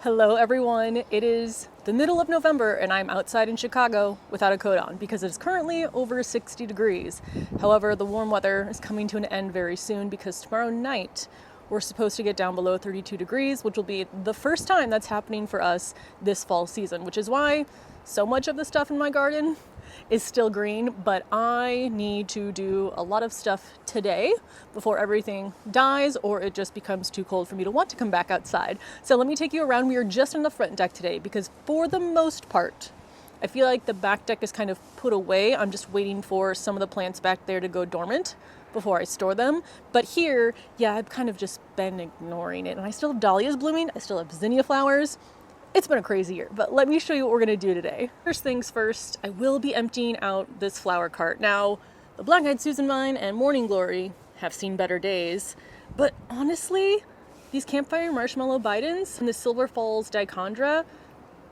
Hello everyone, it is the middle of November and I'm outside in Chicago without a coat on because it's currently over 60 degrees. However, the warm weather is coming to an end very soon because tomorrow night we're supposed to get down below 32 degrees, which will be the first time that's happening for us this fall season, which is why so much of the stuff in my garden is still green, but I need to do a lot of stuff today before everything dies or it just becomes too cold for me to want to come back outside. So let me take you around. We are just on the front deck today because for the most part, I feel like the back deck is kind of put away. I'm just waiting for some of the plants back there to go dormant before I store them. But here, yeah, I've kind of just been ignoring it. And I still have dahlias blooming. I still have zinnia flowers. It's been a crazy year, but let me show you what we're gonna do today. First things first, I will be emptying out this flower cart. Now, the Black-Eyed Susan Vine and Morning Glory have seen better days, but honestly, these Campfire Marshmallow Bidens and the Silver Falls Dichondra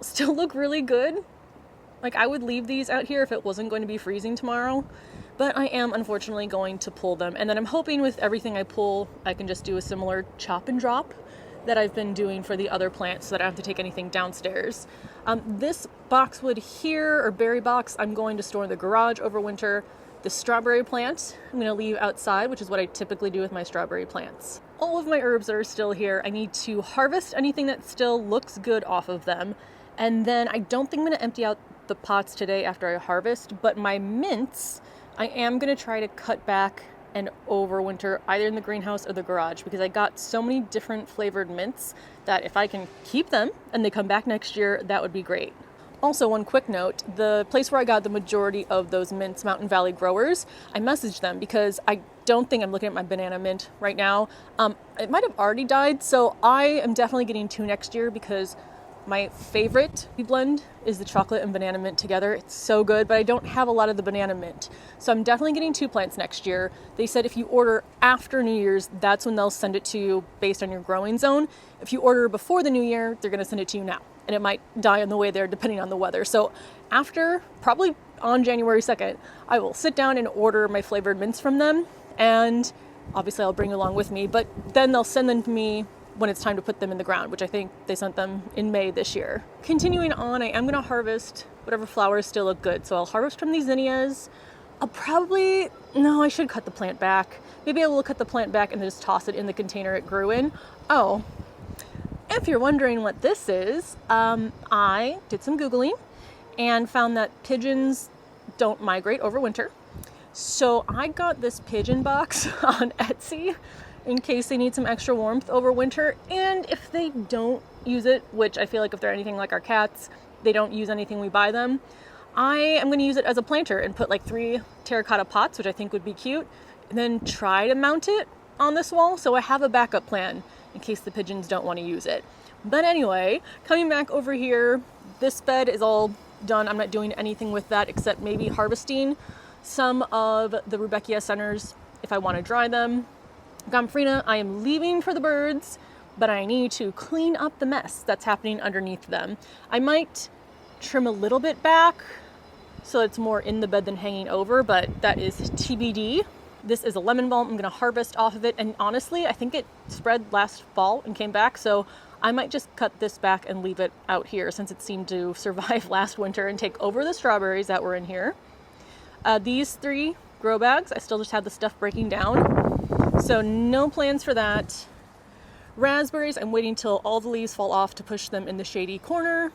still look really good. Like, I would leave these out here if it wasn't going to be freezing tomorrow, but I am unfortunately going to pull them. And then I'm hoping with everything I pull, I can just do a similar chop and drop that I've been doing for the other plants so that I don't have to take anything downstairs. This boxwood here, or berry box, I'm going to store in the garage over winter. The strawberry plant I'm going to leave outside, which is what I typically do with my strawberry plants. All of my herbs are still here. I need to harvest anything that still looks good off of them. And then I don't think I'm going to empty out the pots today after I harvest, but my mints, I am going to try to cut back and overwinter either in the greenhouse or the garage because I got so many different flavored mints that if I can keep them and they come back next year, that would be great. Also, one quick note, the place where I got the majority of those mints, Mountain Valley Growers, I messaged them because I don't think I'm looking at my banana mint right now. It might have already died, so I am definitely getting two next year because my favorite blend is the chocolate and banana mint together. It's so good, but I don't have a lot of the banana mint. So I'm definitely getting two plants next year. They said if you order after New Year's, that's when they'll send it to you based on your growing zone. If you order before the New Year, they're gonna send it to you now. And it might die on the way there depending on the weather. So after, probably on January 2nd, I will sit down and order my flavored mints from them. And obviously I'll bring along with me, but then they'll send them to me when it's time to put them in the ground, which I think they sent them in May this year. Continuing on, I am going to harvest whatever flowers still look good. So I'll harvest from these zinnias. I should cut the plant back. Maybe I will cut the plant back and then just toss it in the container it grew in. Oh, if you're wondering what this is, I did some Googling and found that pigeons don't migrate over winter. So I got this pigeon box on Etsy in case they need some extra warmth over winter. And if they don't use it, which I feel like if they're anything like our cats, they don't use anything we buy them, I am going to use it as a planter and put like 3 terracotta pots, which I think would be cute, and then try to mount it on this wall so I have a backup plan in case the pigeons don't want to use it. But anyway, coming back over here, this bed is all done. I'm not doing anything with that except maybe harvesting some of the Rudbeckia centers if I want to dry them. Gomphrena, I am leaving for the birds, but I need to clean up the mess that's happening underneath them. I might trim a little bit back so it's more in the bed than hanging over, but that is TBD. This is a lemon balm. I'm going to harvest off of it, and honestly, I think it spread last fall and came back, so I might just cut this back and leave it out here since it seemed to survive last winter and take over the strawberries that were in here. These 3 grow bags, I still just have the stuff breaking down. So no plans for that. Raspberries, I'm waiting till all the leaves fall off to push them in the shady corner.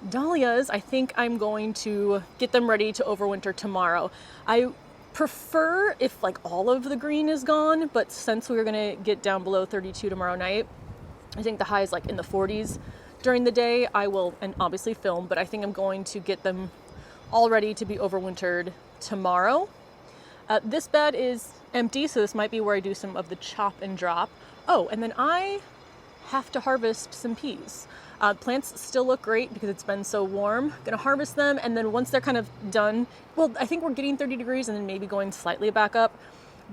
Dahlias, I think I'm going to get them ready to overwinter tomorrow. I prefer if like all of the green is gone, but since we're gonna get down below 32 tomorrow night, I think the high is like in the 40s during the day. I will, and obviously film, but I think I'm going to get them all ready to be overwintered tomorrow. This bed is empty, so this might be where I do some of the chop and drop. Oh, and then I have to harvest some peas. Plants still look great because it's been so warm. Gonna harvest them, and then once they're kind of done, well, I think we're getting 30 degrees and then maybe going slightly back up.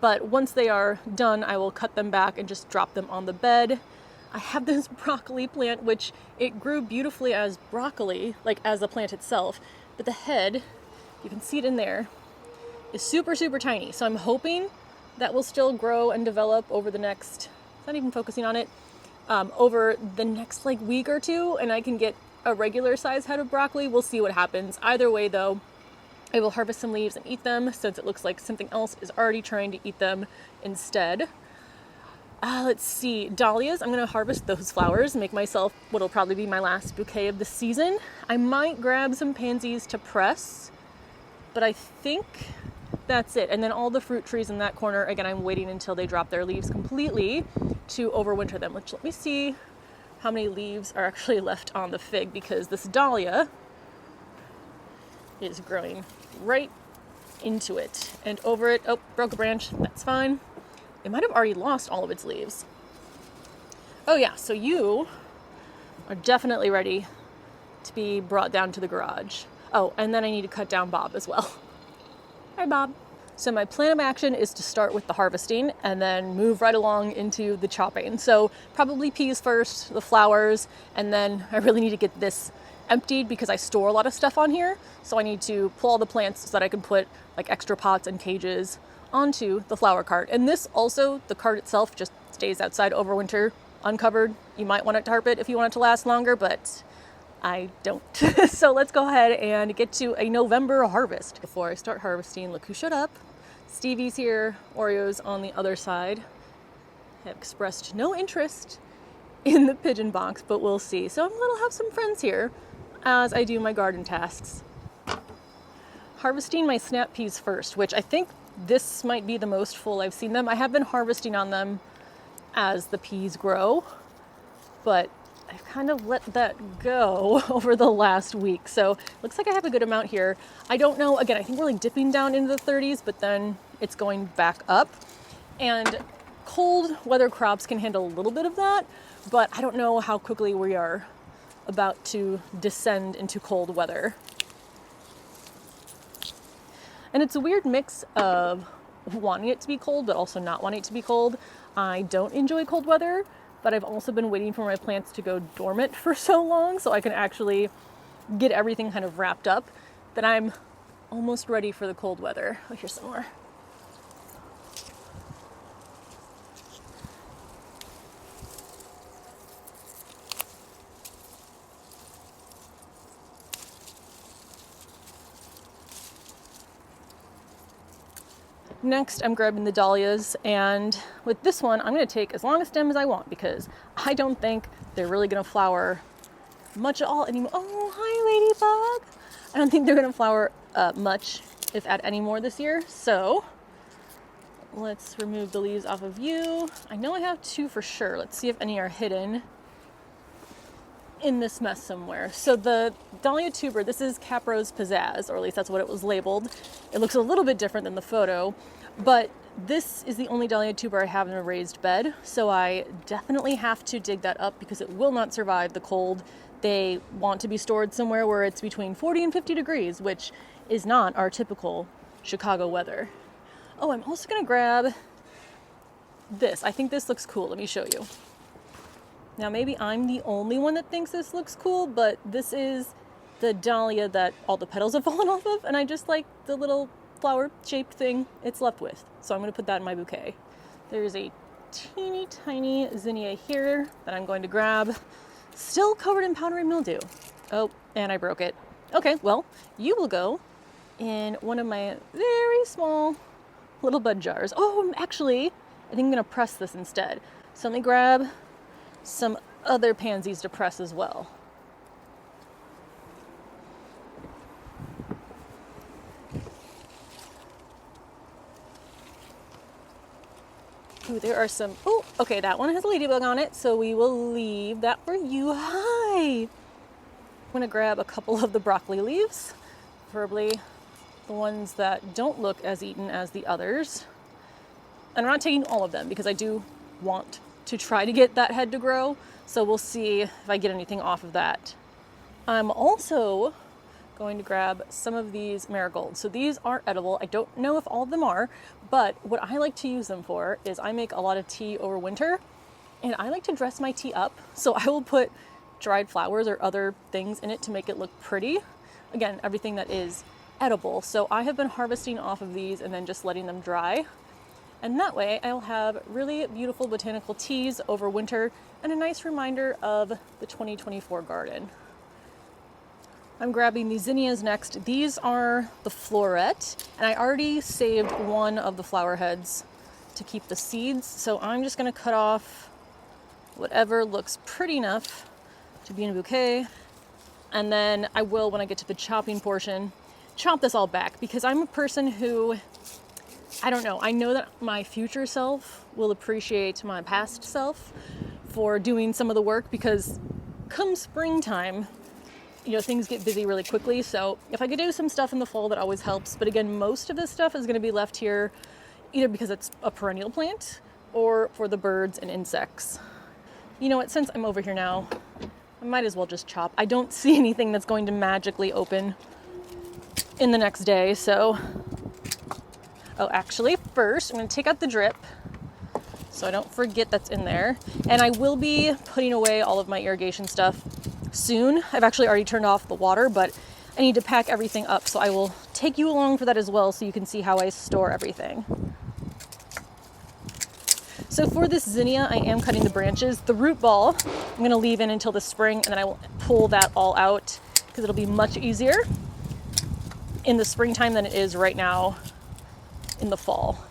But once they are done, I will cut them back and just drop them on the bed. I have this broccoli plant, which it grew beautifully as broccoli, like as the plant itself, but the head, you can see it in there, is super, super tiny. So I'm hoping that will still grow and develop over the next, not even focusing on it, over the next like week or two, and I can get a regular size head of broccoli. We'll see what happens. Either way though, I will harvest some leaves and eat them, since it looks like something else is already trying to eat them instead. Let's see, dahlias. I'm going to harvest those flowers, make myself what'll probably be my last bouquet of the season. I might grab some pansies to press, but I think that's it. And then all the fruit trees in that corner, again, I'm waiting until they drop their leaves completely to overwinter them, which let me see how many leaves are actually left on the fig, because this dahlia is growing right into it and over it. Oh, broke a branch. That's fine. It might have already lost all of its leaves. Oh yeah, so you are definitely ready to be brought down to the garage. Oh, and then I need to cut down Bob as well. Hi, Bob. So my plan of action is to start with the harvesting and then move right along into the chopping. So probably peas first, the flowers, and then I really need to get this emptied because I store a lot of stuff on here. So I need to pull all the plants so that I can put like extra pots and cages onto the flower cart. And this also, the cart itself just stays outside over winter uncovered. You might want to tarp it if you want it to last longer, but I don't. So let's go ahead and get to a November harvest. Before I start harvesting, look who showed up. Stevie's here, Oreos on the other side. Have expressed no interest in the pigeon box, but we'll see. So I'm gonna have some friends here as I do my garden tasks. Harvesting my snap peas first, which I think this might be the most full I've seen them. I have been harvesting on them as the peas grow, but I've kind of let that go over the last week. So looks like I have a good amount here. I don't know, again, I think we're like dipping down into the 30s, but then it's going back up. And cold weather crops can handle a little bit of that, but I don't know how quickly we are about to descend into cold weather. And it's a weird mix of wanting it to be cold, but also not wanting it to be cold. I don't enjoy cold weather, but I've also been waiting for my plants to go dormant for so long so I can actually get everything kind of wrapped up that I'm almost ready for the cold weather. Oh, here's some more. Next, I'm grabbing the dahlias, and with this one, I'm going to take as long a stem as I want because I don't think they're really going to flower much at all anymore. Oh, hi, ladybug. I don't think they're going to flower much, if at any more this year. So let's remove the leaves off of you. I know I have two for sure. Let's see if any are hidden in this mess somewhere. So the dahlia tuber, this is Caprose Pizzazz, or at least that's what it was labeled. It looks a little bit different than the photo, but this is the only dahlia tuber I have in a raised bed, so I definitely have to dig that up because it will not survive the cold. They want to be stored somewhere where it's between 40 and 50 degrees, which is not our typical Chicago weather. Oh, I'm also gonna grab this. I think this looks cool. Let me show you. Now, maybe I'm the only one that thinks this looks cool, but this is the dahlia that all the petals have fallen off of, and I just like the little flower-shaped thing it's left with. So I'm going to put that in my bouquet. There's a teeny tiny zinnia here that I'm going to grab. Still covered in powdery mildew. Oh, and I broke it. Okay, well, you will go in one of my very small little bud jars. Oh, actually, I think I'm going to press this instead. So let me grab some other pansies to press as well. Ooh, there are some, oh, okay, that one has a ladybug on it, so we will leave that for you. Hi! I'm gonna grab a couple of the broccoli leaves, preferably the ones that don't look as eaten as the others. And I'm not taking all of them because I do want to try to get that head to grow, so we'll see if I get anything off of that. I'm also going to grab some of these marigolds. So these are edible. I don't know if all of them are, but what I like to use them for is I make a lot of tea over winter, and I like to dress my tea up. So I will put dried flowers or other things in it to make it look pretty. Again, everything that is edible. So I have been harvesting off of these and then just letting them dry. And that way I'll have really beautiful botanical teas over winter and a nice reminder of the 2024 garden. I'm grabbing the zinnias next. These are the floret, and I already saved one of the flower heads to keep the seeds, so I'm just going to cut off whatever looks pretty enough to be in a bouquet, and then I will, when I get to the chopping portion, chop this all back, because I'm a person who, I don't know, I know that my future self will appreciate my past self for doing some of the work, because come springtime, you know, things get busy really quickly. So if I could do some stuff in the fall, that always helps. But again, most of this stuff is going to be left here either because it's a perennial plant or for the birds and insects. You know what, since I'm over here now, I might as well just chop. I don't see anything that's going to magically open in the next day. So, oh, actually, first I'm going to take out the drip so I don't forget that's in there. And I will be putting away all of my irrigation stuff soon. I've actually already turned off the water, but I need to pack everything up, so I will take you along for that as well, so you can see how I store everything. So for this zinnia, I am cutting the branches. The root ball I'm going to leave in until the spring, and then I will pull that all out, because it'll be much easier in the springtime than it is right now in the fall.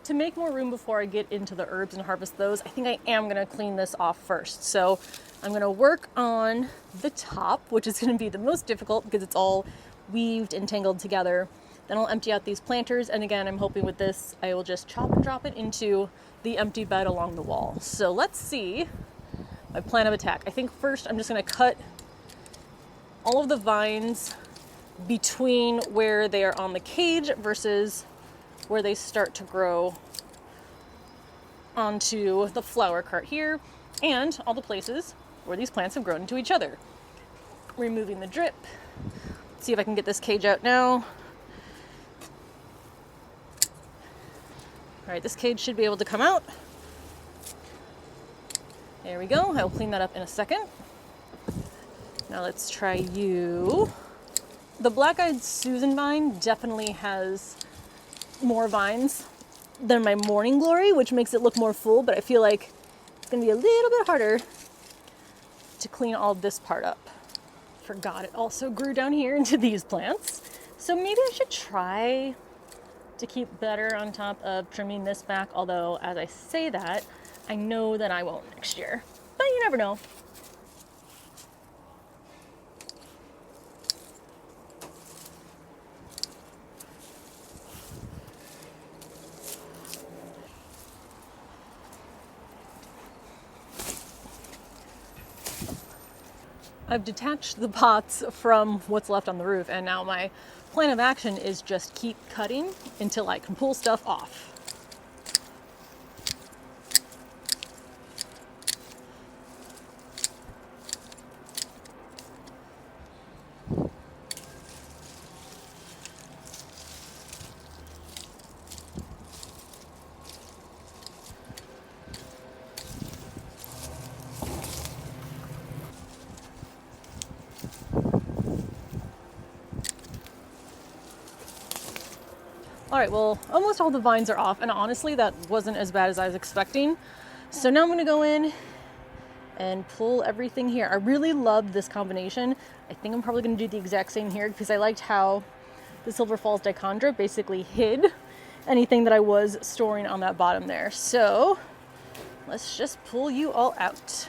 To make more room before I get into the herbs and harvest those, I think I am going to clean this off first. So I'm going to work on the top, which is going to be the most difficult because it's all weaved and tangled together. Then I'll empty out these planters, and again, I'm hoping with this I will just chop and drop it into the empty bed along the wall. So let's see my plan of attack. I think first I'm just going to cut all of the vines between where they are on the cage versus where they start to grow onto the flower cart here, and all the places where these plants have grown into each other. Removing the drip. Let's see if I can get this cage out now. All right, this cage should be able to come out. There we go. I will clean that up in a second. Now let's try you. The black-eyed Susan vine definitely has more vines than my morning glory, which makes it look more full, but I feel like it's gonna be a little bit harder to clean all this part up. Forgot it also grew down here into these plants, so maybe I should try to keep better on top of trimming this back, although as I say that, I know that I won't next year, but you never know. I've detached the pots from what's left on the roof, and now my plan of action is just keep cutting until I can pull stuff off. All right, well, almost all the vines are off, and honestly, that wasn't as bad as I was expecting. So now I'm gonna go in and pull everything here. I really love this combination. I think I'm probably gonna do the exact same here because I liked how the Silver Falls dichondra basically hid anything that I was storing on that bottom there. So let's just pull you all out.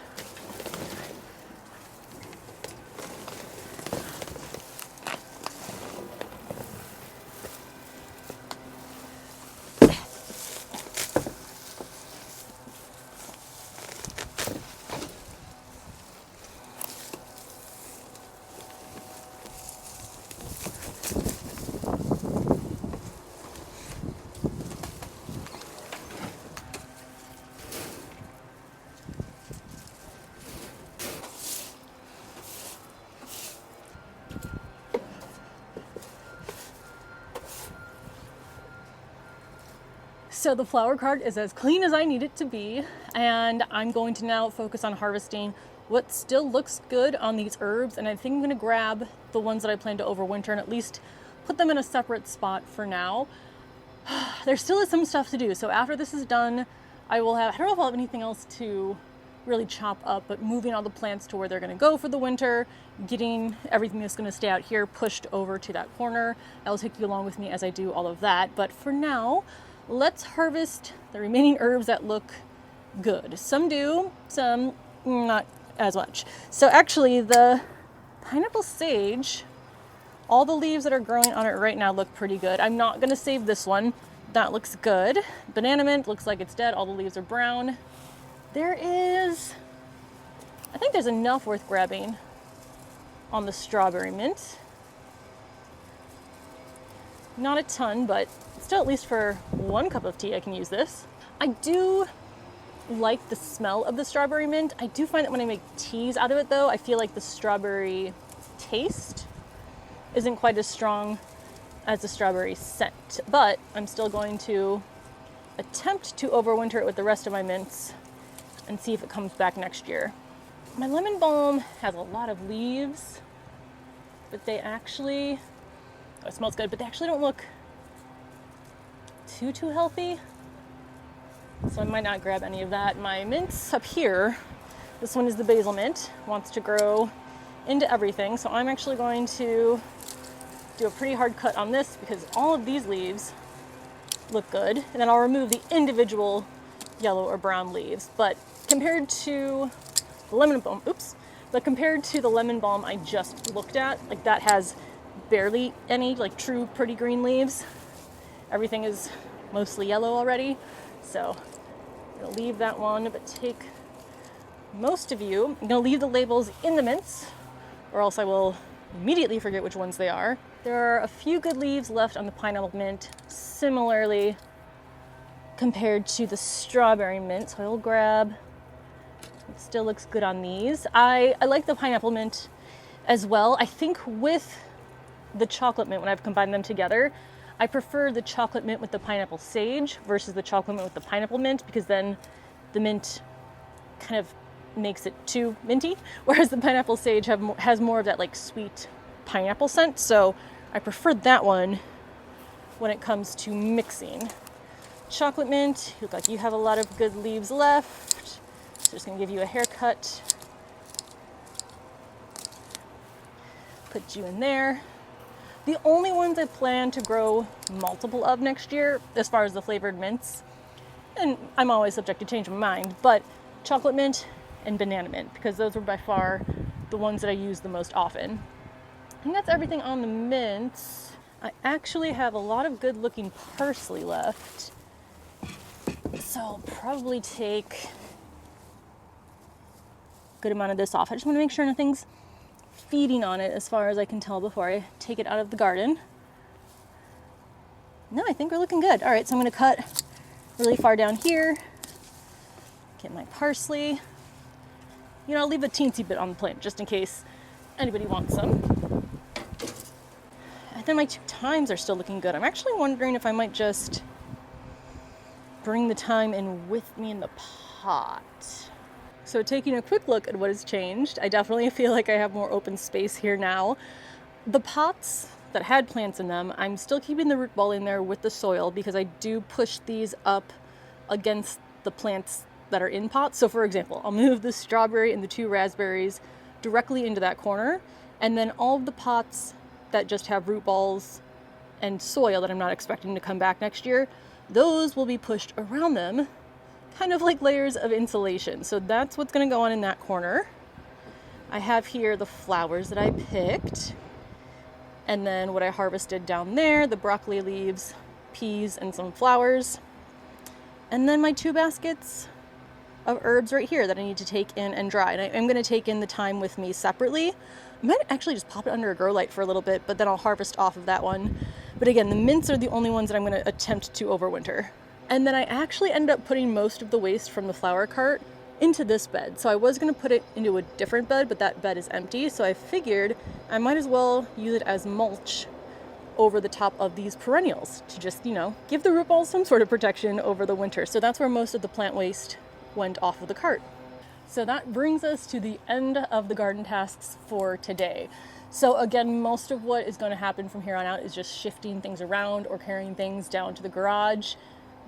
So the flower cart is as clean as I need it to be, and I'm going to now focus on harvesting what still looks good on these herbs, and I think I'm going to grab the ones that I plan to overwinter and at least put them in a separate spot for now. there still is some stuff to do. So after this is done, I don't know if I'll have anything else to really chop up, but moving all the plants to where they're going to go for the winter, getting everything that's going to stay out here pushed over to that corner. I'll take you along with me as I do all of that. But for now, let's harvest the remaining herbs that look good. Some do, some not as much. So actually the pineapple sage, all the leaves that are growing on it right now look pretty good. I'm not going to save this one. That looks good. Banana mint looks like it's dead. All the leaves are brown. I think there's enough worth grabbing on the strawberry mint. Not a ton, but still at least for 1 cup of tea I can use this. I do like the smell of the strawberry mint. I do find that when I make teas out of it though, I feel like the strawberry taste isn't quite as strong as the strawberry scent, but I'm still going to attempt to overwinter it with the rest of my mints and see if it comes back next year. My lemon balm has a lot of leaves, but they actually, it smells good, but they actually don't look too healthy. So I might not grab any of that. My mints up here, this one is the basil mint, wants to grow into everything. So I'm actually going to do a pretty hard cut on this because all of these leaves look good. And then I'll remove the individual yellow or brown leaves. But compared to the lemon balm, compared to the lemon balm I just looked at, like that has barely any like true pretty green leaves. Everything is mostly yellow already. So I'm gonna leave that one, but take most of you. I'm gonna leave the labels in the mints or else I will immediately forget which ones they are. There are a few good leaves left on the pineapple mint, similarly compared to the strawberry mint. So I'll grab, it still looks good on these. I like the pineapple mint as well. I think with the chocolate mint, when I've combined them together, I prefer the chocolate mint with the pineapple sage versus the chocolate mint with the pineapple mint, because then the mint kind of makes it too minty, whereas the pineapple sage has more of that like sweet pineapple scent. So I prefer that one when it comes to mixing. Chocolate mint, you look like you have a lot of good leaves left. So just gonna give you a haircut. Put you in there. The only ones I plan to grow multiple of next year, as far as the flavored mints, and I'm always subject to change my mind, but chocolate mint and banana mint, because those are by far the ones that I use the most often. I think that's everything on the mints. I actually have a lot of good looking parsley left, so I'll probably take a good amount of this off. I just want to make sure nothing's feeding on it as far as I can tell before I take it out of the garden. No, I think we're looking good. All right, so I'm going to cut really far down here, get my parsley. You know, I'll leave a teensy bit on the plant just in case anybody wants some. And then my 2 thymes are still looking good. I'm actually wondering if I might just bring the thyme in with me in the pot. So taking a quick look at what has changed, I definitely feel like I have more open space here now. The pots that had plants in them, I'm still keeping the root ball in there with the soil because I do push these up against the plants that are in pots. So for example, I'll move the strawberry and the 2 raspberries directly into that corner, and then all of the pots that just have root balls and soil that I'm not expecting to come back next year, those will be pushed around them, kind of like layers of insulation. So that's what's going to go on in that corner. I have here the flowers that I picked, and then what I harvested down there, the broccoli leaves, peas, and some flowers. And then my 2 baskets of herbs right here that I need to take in and dry. And I'm going to take in the thyme with me separately. I might actually just pop it under a grow light for a little bit, but then I'll harvest off of that one. But again, the mints are the only ones that I'm going to attempt to overwinter. And then I actually ended up putting most of the waste from the flower cart into this bed. So I was going to put it into a different bed, but that bed is empty. So I figured I might as well use it as mulch over the top of these perennials to just, you know, give the root balls some sort of protection over the winter. So that's where most of the plant waste went off of the cart. So that brings us to the end of the garden tasks for today. So again, most of what is going to happen from here on out is just shifting things around or carrying things down to the garage.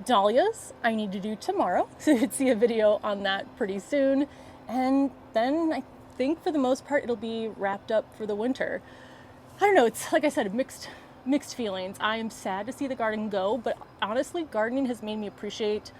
Dahlias I need to do tomorrow, so you'd see a video on that pretty soon. And then I think for the most part it'll be wrapped up for the winter. I don't know, it's like I said, mixed feelings. I am sad to see the garden go, but honestly, gardening has made me appreciate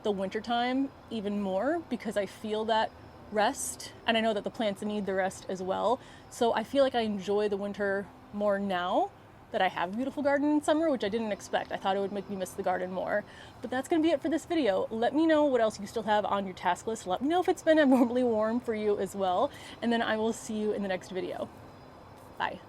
the wintertime even more because I feel that rest, and I know that the plants need the rest as well. So I feel like I enjoy the winter more now that I have a beautiful garden in summer, which I didn't expect. I thought it would make me miss the garden more. But that's gonna be it for this video. Let me know what else you still have on your task list. Let me know if it's been abnormally warm for you as well. And then I will see you in the next video. Bye.